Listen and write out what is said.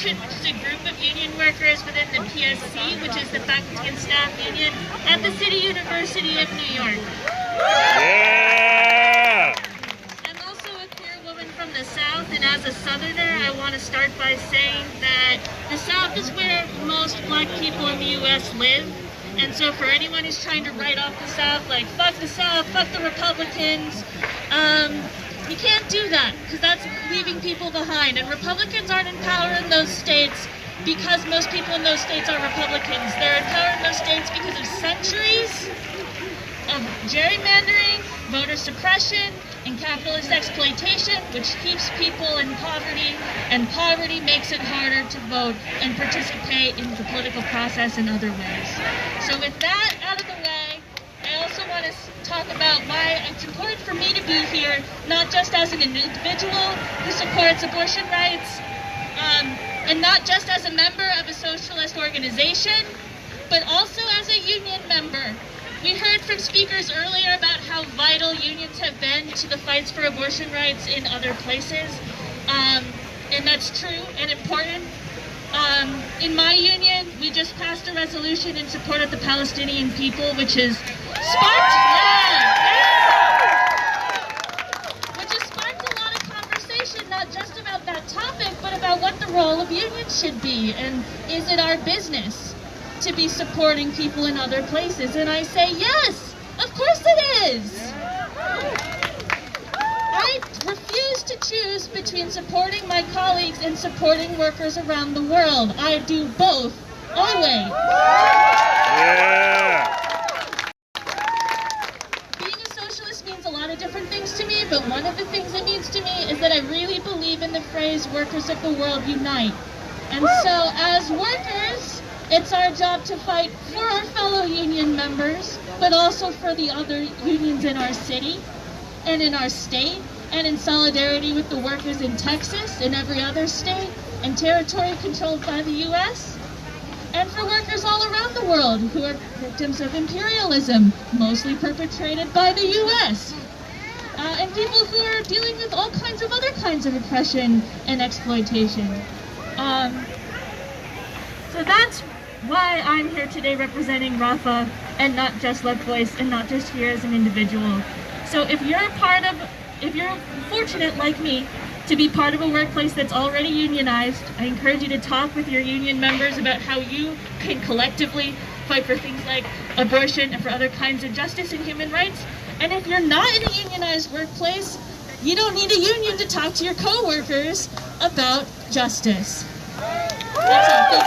Association, which is a group of union workers within the PSC, which is the Faculty and Staff Union at the City University of New York. Yeah! I'm also a queer woman from the South, and as a Southerner, I want to start by saying that the South is where most black people in the U.S. live. And so for anyone who's trying to write off the South, like, fuck the South, fuck the Republicans, you can't do that, because that's leaving people behind. And Republicans aren't in power in those states because most people in those states are Republicans. They're in power in those states because of centuries of gerrymandering, voter suppression, and capitalist exploitation, which keeps people in poverty, and poverty makes it harder to vote and participate in the political process in other ways. So with that out of the way, I also want to talk about why it's important for me to be here, not just as an individual who supports abortion rights, and not just as a member of a socialist organization, but also as a union member. We heard from speakers earlier about how vital unions have been to the fights for abortion rights in other places, and that's true and important. In my union, we just passed a resolution in support of the Palestinian people, which has sparked a lot of conversation, not just about that topic, but about what the role of unions should be, and is it our business to be supporting people in other places? And I say, yes, of course it is. I refuse to choose between supporting my colleagues and supporting workers around the world. I do both, always. Yeah! Being a socialist means a lot of different things to me, but one of the things it means to me is that I really believe in the phrase, workers of the world unite. And so as workers, it's our job to fight for our fellow union members, but also for the other unions in our city and in our state, and in solidarity with the workers in Texas and every other state and territory controlled by the U.S., and for workers all around the world who are victims of imperialism, mostly perpetrated by the U.S., and people who are dealing with all kinds of other kinds of oppression and exploitation. So that's why I'm here today representing Rafa, and not just Left Voice, and not just here as an individual. So if you're fortunate like me to be part of a workplace that's already unionized, I encourage you to talk with your union members about how you can collectively fight for things like abortion and for other kinds of justice and human rights. And if you're not in a unionized workplace, you don't need a union to talk to your co-workers about justice. That's all.